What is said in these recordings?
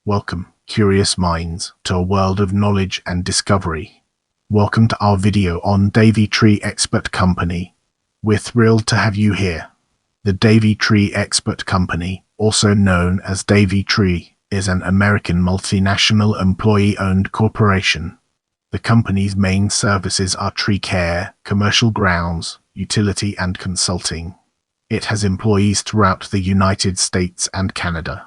Welcome, curious minds, to a world of knowledge and discovery. Welcome to our video on Davey Tree Expert Company. We're thrilled to have you here. The Davey Tree Expert Company, also known as Davey Tree, is an American multinational employee-owned corporation. The company's main services are tree care, commercial grounds, utility and consulting. It has employees throughout the United States and Canada.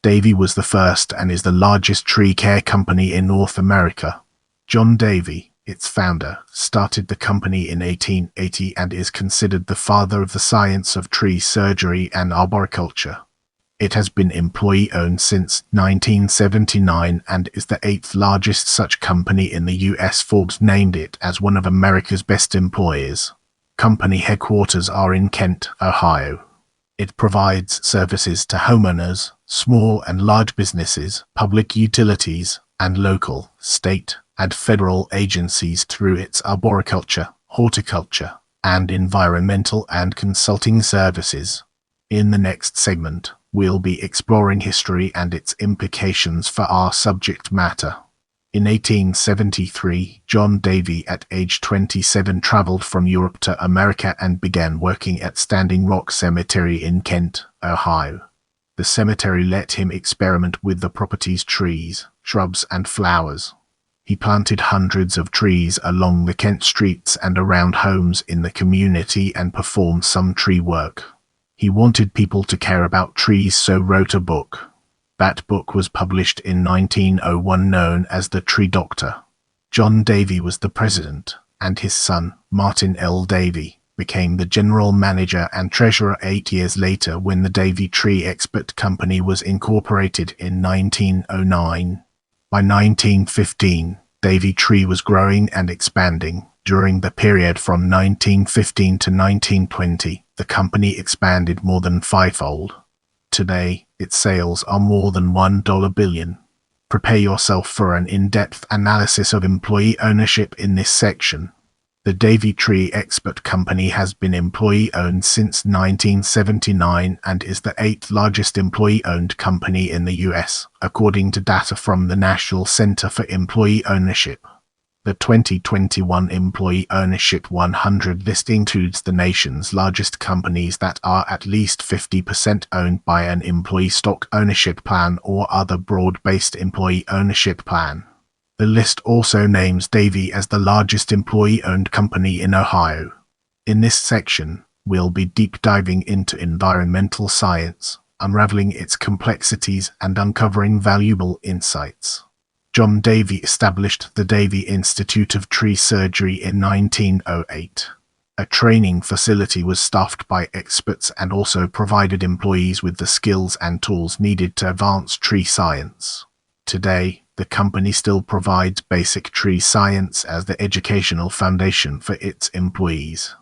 Davey was the first and is the largest tree care company in North America. John Davey, its founder, started the company in 1880 and is considered the father of the science of tree surgery and arboriculture. It has been employee-owned since 1979 and is the 8th largest such company in the U.S. Forbes named it as one of America's best employers. Company headquarters are in Kent, Ohio. It provides services to homeowners, small and large businesses, public utilities, and local, state, and federal agencies through its arboriculture, horticulture, and environmental and consulting services. In the next segment, we'll be exploring history and its implications for our subject matter. In 1873, John Davey, at age 27, traveled from Europe to America and began working at Standing Rock Cemetery in Kent, Ohio. The cemetery let him experiment with the property's trees, shrubs, and flowers. He planted hundreds of trees along the Kent streets and around homes in the community and performed some tree work. He wanted people to care about trees, so wrote a book. That book was published in 1901, known as The Tree Doctor. John Davey was the president, and his son, Martin L. Davey, became the general manager and treasurer 8 years later when the Davey Tree Expert Company was incorporated in 1909. By 1915, Davey Tree was growing and expanding. During the period from 1915 to 1920, the company expanded more than fivefold. Today, its sales are more than $1 billion. Prepare yourself for an in-depth analysis of employee ownership in this section. The Davey Tree Expert Company has been employee-owned since 1979 and is the 8th largest employee-owned company in the U.S., according to data from the National Center for Employee Ownership. The 2021 Employee Ownership 100 list includes the nation's largest companies that are at least 50% owned by an employee stock ownership plan or other broad-based employee ownership plan. The list also names Davey as the largest employee-owned company in Ohio. In this section, we'll be deep diving into environmental science, unraveling its complexities and uncovering valuable insights. John Davey established the Davey Institute of Tree Surgery in 1908. A training facility was staffed by experts and also provided employees with the skills and tools needed to advance tree science. Today, the company still provides basic tree science as the educational foundation for its employees.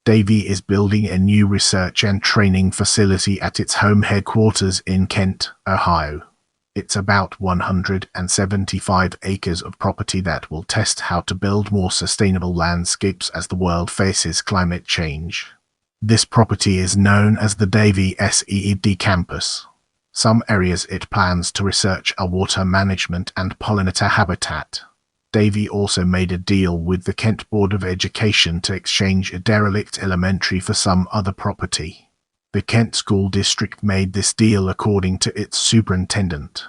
Davey is building a new research and training facility at its home headquarters in Kent, Ohio. It's about 175 acres of property that will test how to build more sustainable landscapes as the world faces climate change. This property is known as the Davey SEED campus. Some areas it plans to research are water management and pollinator habitat. Davey also made a deal with the Kent Board of Education to exchange a derelict elementary for some other property. The Kent School District made this deal according to its superintendent.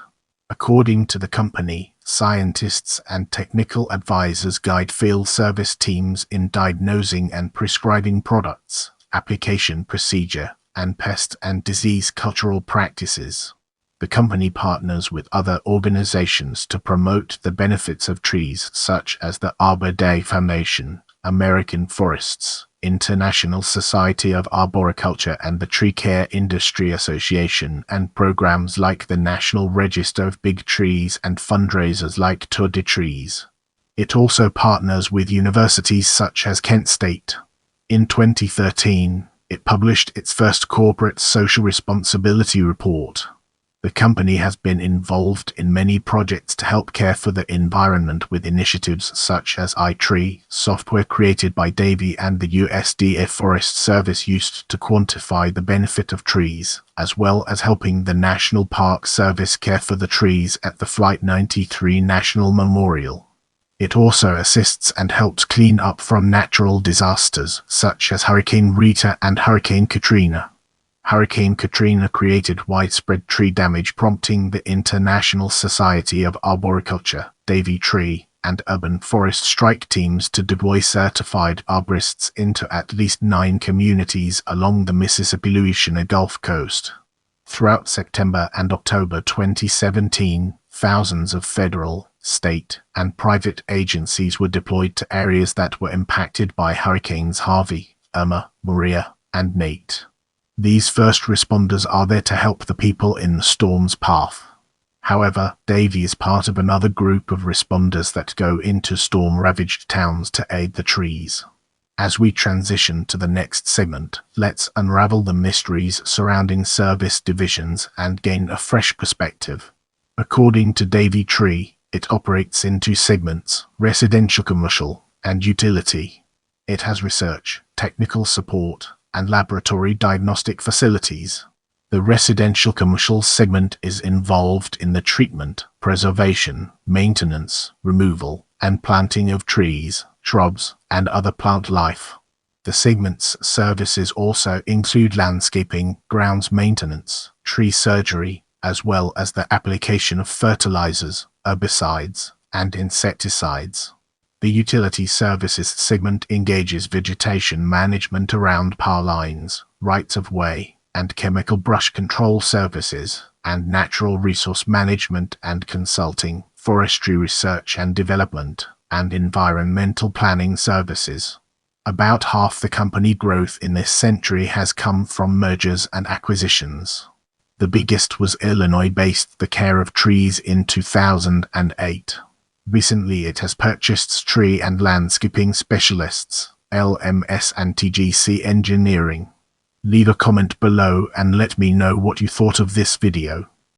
According to the company, scientists and technical advisors guide field service teams in diagnosing and prescribing products, application procedure, and pest and disease control practices. The company partners with other organizations to promote the benefits of trees, such as the Arbor Day Foundation, American Forests, International Society of Arboriculture, and the Tree Care Industry Association, and programs like the National Register of Big Trees and fundraisers like Tour de Trees. It also partners with universities such as Kent State. In 2013, it published its first corporate social responsibility report. The company has been involved in many projects to help care for the environment with initiatives such as iTree, software created by Davey and the USDA Forest Service used to quantify the benefit of trees, as well as helping the National Park Service care for the trees at the Flight 93 National Memorial. It also assists and helps clean up from natural disasters such as Hurricane Rita and Hurricane Katrina. Hurricane Katrina created widespread tree damage, prompting the International Society of Arboriculture, Davey Tree, and Urban Forest strike teams to deploy certified arborists into at least 9 communities along the Mississippi-Louisiana Gulf Coast. Throughout September and October 2017, thousands of federal, state, and private agencies were deployed to areas that were impacted by Hurricanes Harvey, Irma, Maria, and Nate. These first responders are there to help the people in the storm's path. However, Davey is part of another group of responders that go into storm-ravaged towns to aid the trees. As we transition to the next segment, let's unravel the mysteries surrounding service divisions and gain a fresh perspective. According to Davey Tree, it operates in 2 segments: residential, commercial, and utility. It has research, technical support, and laboratory diagnostic facilities. The residential commercial segment is involved in the treatment, preservation, maintenance, removal, and planting of trees, shrubs, and other plant life. The segment's services also include landscaping, grounds maintenance, tree surgery, as well as the application of fertilizers, herbicides, and insecticides. The utility services segment engages vegetation management around power lines, rights-of-way, and chemical brush control services, and natural resource management and consulting, forestry research and development, and environmental planning services. About half the company growth in this century has come from mergers and acquisitions. The biggest was Illinois-based The Care of Trees in 2008. Recently it has purchased tree and landscaping specialists, LMS and TGC Engineering. Leave a comment below and let me know what you thought of this video.